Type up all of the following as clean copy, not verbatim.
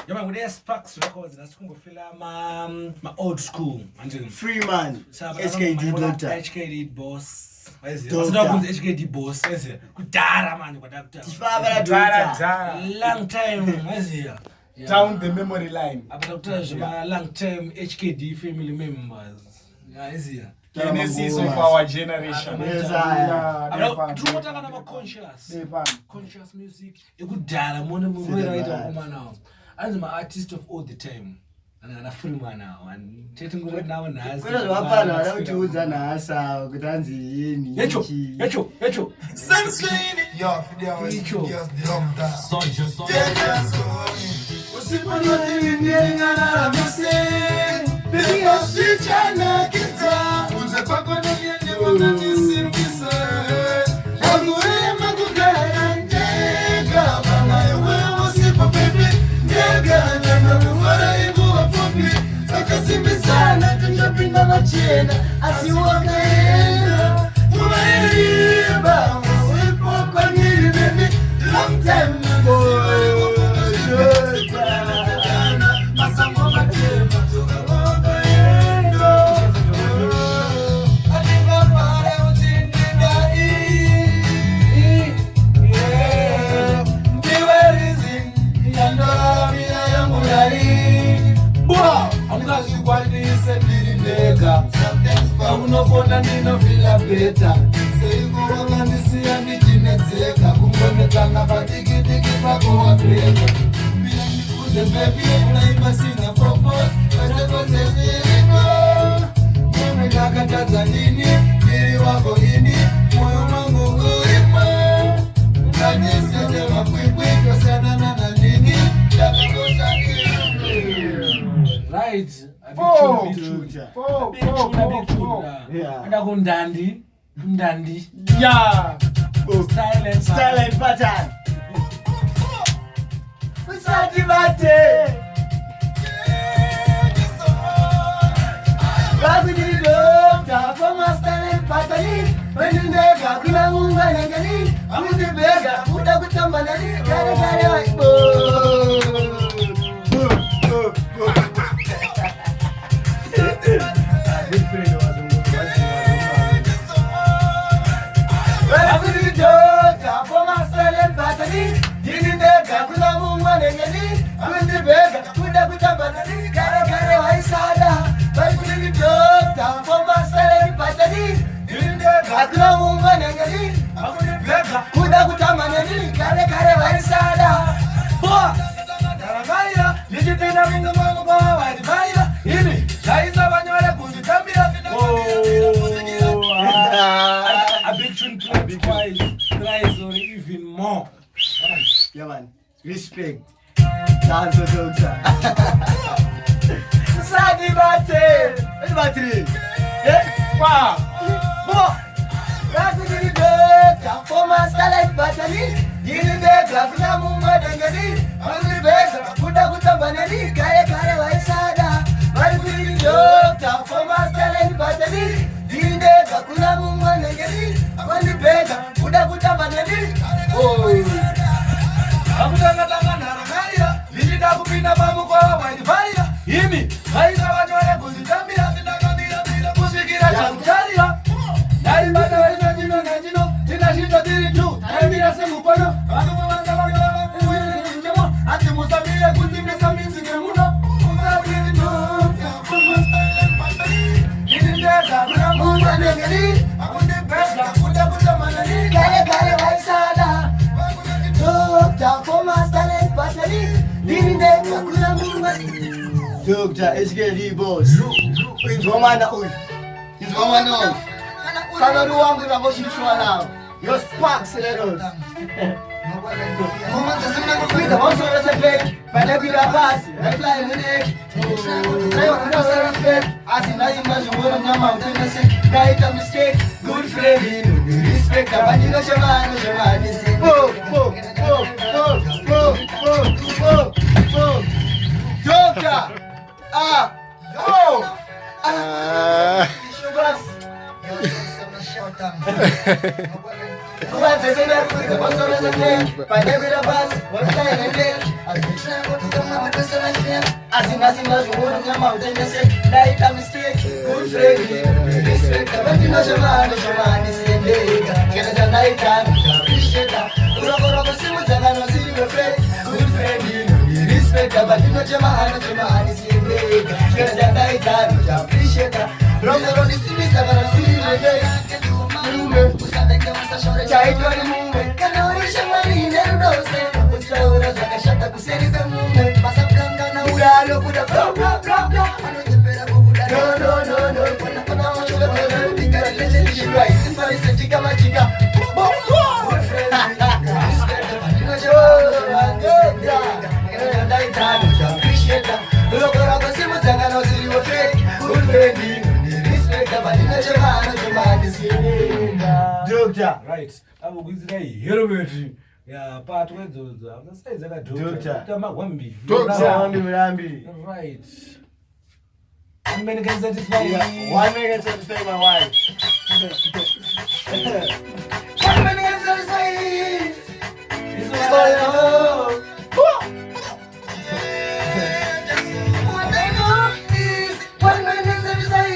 Yama with Sparks records that's going to feel my old school. Freeman Hkd doctor. Hkd boss. Hkd boss. Kudara man long time. Down the memory line. My long time HKD family members. Genesis of our generation. Conscious music. A good dial. I'm an artist of all the time. And I'm a Freeman now. And taking good now and as long time unofona ndinofila beta seikuvakanisiya ndichinetseka kungonetsana padikidiki pakuwapeka bila ndikuze bebi unaipasina propose wesekoseviriko mome kakatadza ndini ndiri wako ini moyo mangu urimo nganisete makwikwi tosanana na ndini ndakakosha right. Ndandi. Yeah. Style and pattern. Usati bate. Babu di doctor for my style and pattern. When you nega kuna munga ngani. Amude bega uta kutamba nani. Kare like even more. Yeah, man. Respect. That's what doctor. Sadi bate. It's battery. Eh? Wow. Bo. That's the doctor. For my style battery. Dini bega kuna mumba dengani. Angri bega kuda banani. Kare waisada. Bari kuni doctor. For my style battery. Dini bega kuna mumba dengani. Angri bega kuda banani. Oh. Akutanga narangaya lilida kupinda babu kwa wanifanya himi haisa wanyole kuzitambia sinakambia bila kusikira chamchalia nari bata walina jino na jino tina shinda diri tu naimira semu kono wanu wanda wanyole kuhini ati musamile kuzimisa misi kemuno musabili tu kama style patani nilindeka kuna munga negeri akunde besa kuda manani kare waisada Doctor Hkd boss. Ingomana huyu. Ingomana huyu. Kana ruwangu na bosi shwana. Yo sparks lero. Mama tasema kuita bosi wa fake. Pale bila basi, na fly mnek. Leo kuna sana fake. Asi lazima jumbo nyama utenese. Kaita mistake. Good friend. Respect abanyino shamani. Doctor. Sugar. Right. I'm going to say, yeah, part with those. I'm going to say that right. One man can satisfy. One man can satisfy my wife. One man can satisfy. This is all I know. What I know is one man can satisfy.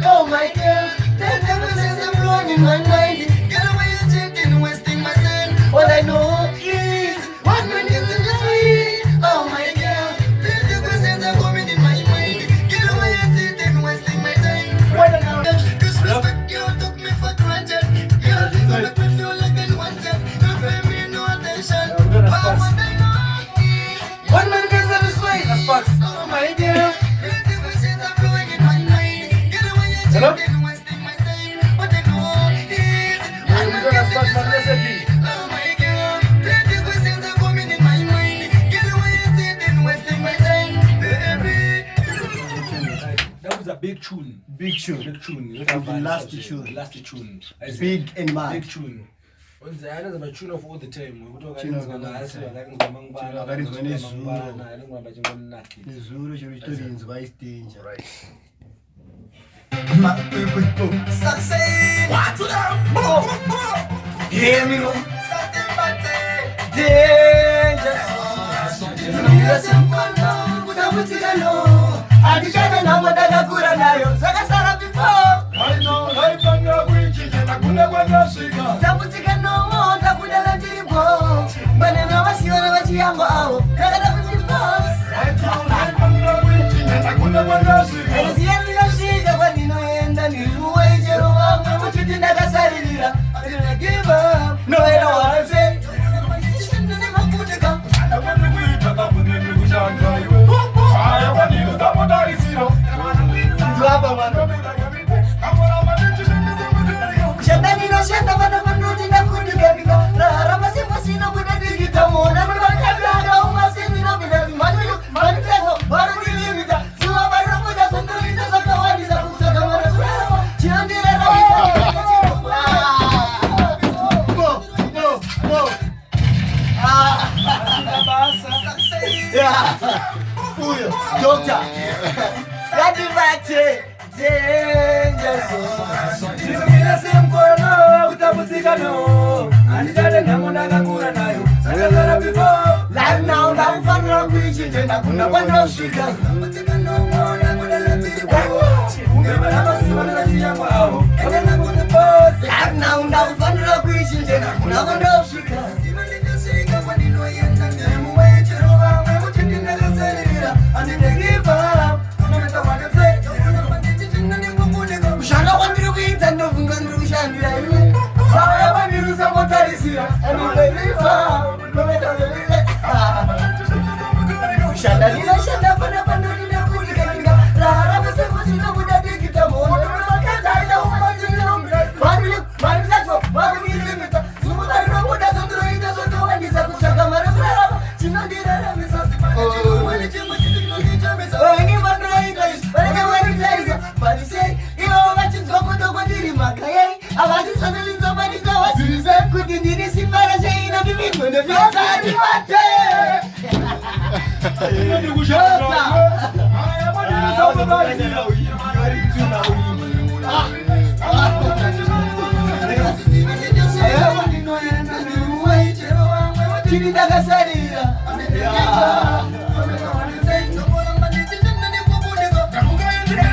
Oh my girl, that never says I'm flowing in my mind. Get away and cheating, wasting my time. What I know is one man can satisfy. Oh my girl, that never says I'm coming in my mind. Get away and cheating, wasting my time. What I know is disrespect you took me for granted. You make me feel like I wanted. You pay me no attention. But what I know is one man can satisfy. Oh my girl, that never says I'm flowing in my mind. Get away and cheating, wasting my time. What I know is one man can satisfy. Oh my girl, that never says I'm coming in my mind. Get away and cheating, wasting my time, baby. That was a big tune. Big tune. Big tune. The last tune. Last tune. Big and mad. Big tune. Once I know the tune of all the time. We talk Tune of about all the Nasi, time. Nezuro chero chitorinzi vaisitenja. Right. My people, success. What to them? Hear me, something bad. Danger. Yes, I'm gonna put up with it alone. I just can't know what I could have done. So I started before. I know I can't go with you. I couldn't go to Chicago. That was it. No more. That would have let you go. But I know I see what you have. I got to be boss. I know I can't go with you. I couldn't go to Chicago. And it's the end of the season when you know and then you wait. You know what you did. I said it. I didn't give up. No, I don't want to say. Doctor, that is right. Life now, I'm fun of preaching, and I'm going to shake up. Life now, I'm fun of preaching, and I'm going to shake up.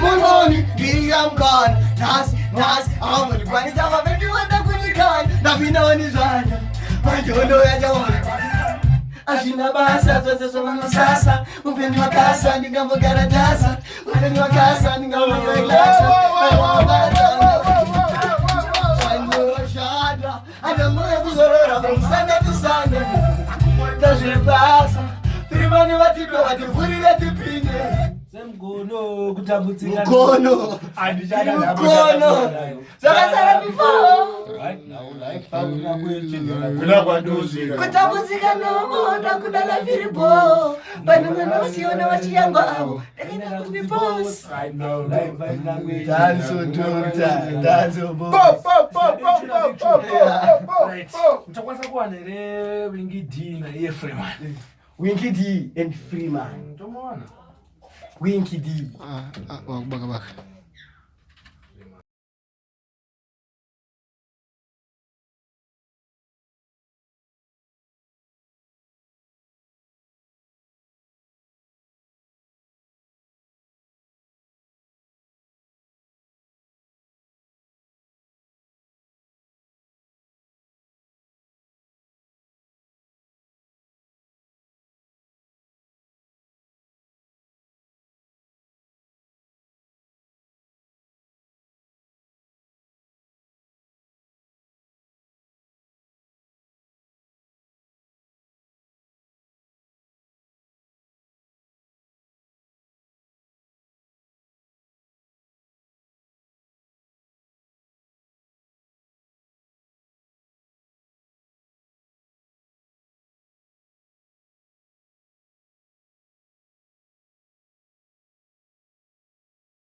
Muloni, I'm gone. Nas, I'm gonna run it down. I'm going to go to God. Navina on his hand. My Jono, I don't. Ashina basa, so sasa. Upeni wa casa, ninga magara jasa. Upeni wa casa, ninga magara jasa. I don't know if it's from Sunday to Sunday. Does it pass? Freeman, what you do? What you put it at the pinny? Semgono kutabutsika. Mukono. Andijana na Mukono. Sasa before. Right now, life hakuna kuchelewa. Kuna kwa dozi. Kutabutsika no moda kudala viribo. Bana mwana usiona wachiyango au. Lakini kubiboss. Right now, life hakuna Dance tonta, dance bo. Right. Utakwanza kuwa nere Hkd na ye Freeman. Hkd and Freeman. Ntomona. Hkd. Baka.